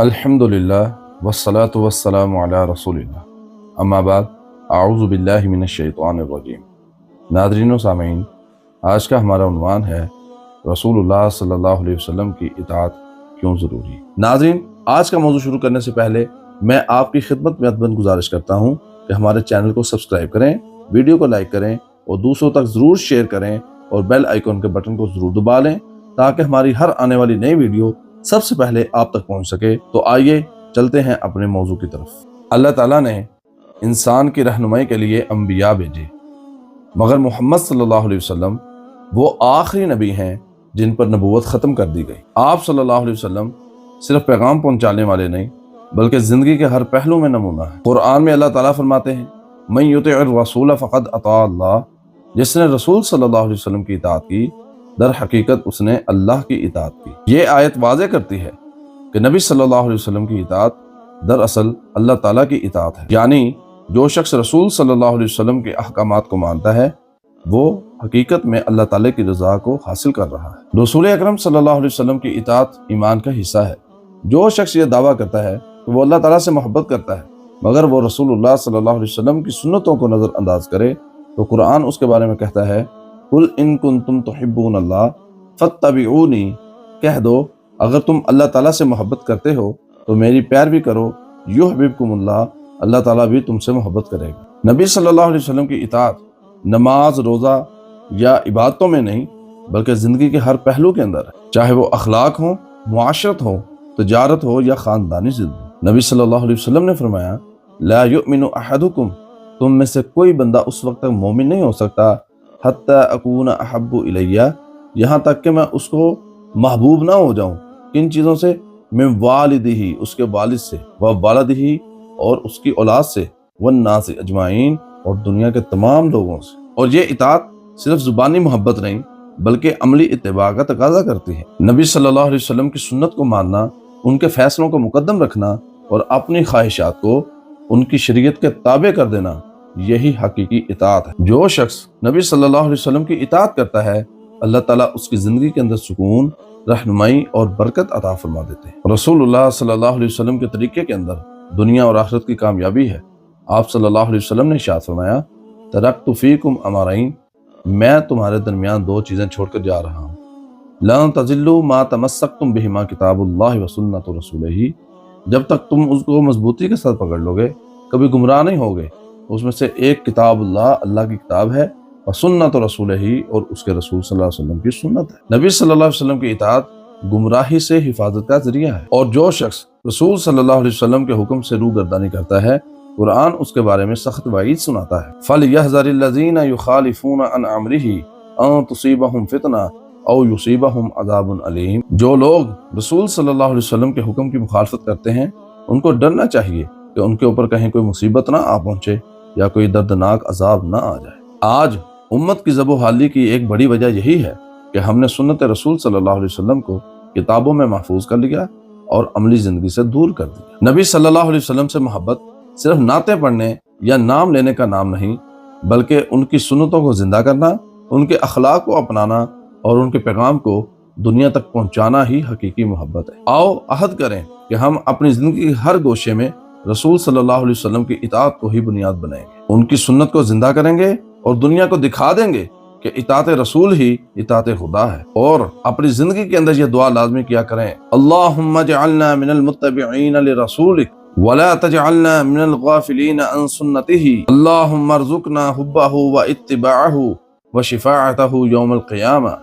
الحمدللہ والصلاة والسلام علی رسول اللہ اما بعد اعوذ باللہ من الشیطان الرجیم۔ ناظرین و سامعین، آج کا ہمارا عنوان ہے رسول اللہ صلی اللہ علیہ وسلم کی اطاعت کیوں ضروری ہے۔ ناظرین، آج کا موضوع شروع کرنے سے پہلے میں آپ کی خدمت میں ادباً گزارش کرتا ہوں کہ ہمارے چینل کو سبسکرائب کریں، ویڈیو کو لائک کریں اور دوسروں تک ضرور شیئر کریں اور بیل آئیکن کے بٹن کو ضرور دبا لیں تاکہ ہماری ہر آنے والی نئی ویڈیو سب سے پہلے آپ تک پہنچ سکے۔ تو آئیے چلتے ہیں اپنے موضوع کی طرف۔ اللہ تعالیٰ نے انسان کی رہنمائی کے لیے انبیاء بھیجے، مگر محمد صلی اللہ علیہ وسلم وہ آخری نبی ہیں جن پر نبوت ختم کر دی گئی۔ آپ صلی اللہ علیہ وسلم صرف پیغام پہنچانے والے نہیں بلکہ زندگی کے ہر پہلو میں نمونہ ہے۔ قرآن میں اللہ تعالیٰ فرماتے ہیں من یطع الرسول فقد اطاع اللہ، جس نے رسول صلی اللہ علیہ وسلم کی اطاعت کی در حقیقت اس نے اللہ کی اطاعت کی۔ یہ آیت واضح کرتی ہے کہ نبی صلی اللہ علیہ وسلم کی اطاعت دراصل اللہ تعالیٰ کی اطاعت ہے، یعنی جو شخص رسول صلی اللہ علیہ وسلم کے احکامات کو مانتا ہے وہ حقیقت میں اللہ تعالیٰ کی رضا کو حاصل کر رہا ہے۔ رسول اکرم صلی اللہ علیہ وسلم کی اطاعت ایمان کا حصہ ہے۔ جو شخص یہ دعویٰ کرتا ہے کہ وہ اللہ تعالیٰ سے محبت کرتا ہے مگر وہ رسول اللہ صلی اللہ علیہ وسلم کی سنتوں کو نظر انداز کرے تو قرآن اس کے بارے میں کہتا ہے قل ان کنتم تحبون اللہ فاتبعونی، کہہ دو اگر تم اللہ تعالیٰ سے محبت کرتے ہو تو میری پیروی کرو، یحببکم اللہ، اللہ تعالیٰ بھی تم سے محبت کرے گا۔ نبی صلی اللہ علیہ وسلم کی اطاعت نماز، روزہ یا عبادتوں میں نہیں بلکہ زندگی کے ہر پہلو کے اندر ہے، چاہے وہ اخلاق ہو، معاشرت ہو، تجارت ہو یا خاندانی زندگی۔ نبی صلی اللہ علیہ وسلم نے فرمایا لا یؤمن احدکم، تم میں سے کوئی بندہ اس وقت تک مومن نہیں ہو سکتا حتی اکون احب الیہ، یہاں تک کہ میں اس کو محبوب نہ ہو جاؤں۔ کن چیزوں سے؟ من والدہ، اس کے والد سے، وولدہ، اور اس کی اولاد سے، والناس اجمعین، اور دنیا کے تمام لوگوں سے۔ اور یہ اطاعت صرف زبانی محبت نہیں بلکہ عملی اتباع کا تقاضا کرتی ہے۔ نبی صلی اللہ علیہ وسلم کی سنت کو ماننا، ان کے فیصلوں کو مقدم رکھنا اور اپنی خواہشات کو ان کی شریعت کے تابع کر دینا، یہی حقیقی اطاعت ہے۔ جو شخص نبی صلی اللہ علیہ وسلم کی اطاعت کرتا ہے اللہ تعالیٰ اس کی زندگی کے اندر سکون، رہنمائی اور برکت عطا فرما دیتے ہیں۔ رسول اللہ صلی اللہ علیہ وسلم کے طریقے کے اندر دنیا اور آخرت کی کامیابی ہے۔ آپ صلی اللہ علیہ وسلم نے ارشاد فرمایا ترکت فیکم امرین، میں تمہارے درمیان دو چیزیں چھوڑ کر جا رہا ہوں، لن تضلوا ما تمسکتم بہما کتاب اللہ و سنت رسولہ، جب تک تم اس کو مضبوطی کے ساتھ پکڑ لو گے کبھی گمراہ نہیں ہوگے۔ اس میں سے ایک کتاب اللہ، اللہ کی کتاب ہے، اور سنت رسولہ، اور اس کے رسول صلی اللہ علیہ وسلم کی سنت ہے۔ نبی صلی اللہ علیہ وسلم کی اطاعت گمراہی سے حفاظت کا ذریعہ ہے، اور جو شخص رسول صلی اللہ علیہ وسلم کے حکم سے روگردانی کرتا ہے قرآن اس کے بارے میں سخت وعید سناتا ہے۔ فَلْيَحْذَرِ الَّذِينَ يُخَالِفُونَ عَنْ أَمْرِهِ أَن تُصِيبَهُمْ فِتْنَةٌ أَوْ يُصِيبَهُمْ عَذَابٌ أَلِيمٌ، جو لوگ رسول صلی اللہ علیہ وسلم کے حکم کی مخالفت کرتے ہیں ان کو ڈرنا چاہیے کہ ان کے اوپر کہیں کوئی مصیبت نہ آ پہنچے یا کوئی دردناک عذاب نہ آ جائے۔ آج امت کی ذب و حالی کی ایک بڑی وجہ یہی ہے کہ ہم نے سنت رسول صلی اللہ علیہ وسلم کو کتابوں میں محفوظ کر لیا اور عملی زندگی سے دور کر دیا۔ نبی صلی اللہ علیہ وسلم سے محبت صرف نعتیں پڑھنے یا نام لینے کا نام نہیں بلکہ ان کی سنتوں کو زندہ کرنا، ان کے اخلاق کو اپنانا اور ان کے پیغام کو دنیا تک پہنچانا ہی حقیقی محبت ہے۔ آؤ عہد کریں کہ ہم اپنی زندگی کے ہر گوشے میں رسول صلی اللہ علیہ وسلم کی اطاعت کو ہی بنیاد بنائیں گے، ان کی سنت کو زندہ کریں گے اور دنیا کو دکھا دیں گے کہ اطاعت رسول ہی اطاعت خدا ہے۔ اور اپنی زندگی کے اندر یہ دعا لازمی کیا کریں اللہم اجعلنا من المتبعین لرسولک ولا تجعلنا من الغافلین عن سنتہ، اللہم ارزقنا حبہ و اتباعہ و شفاعتہ یوم القیامہ۔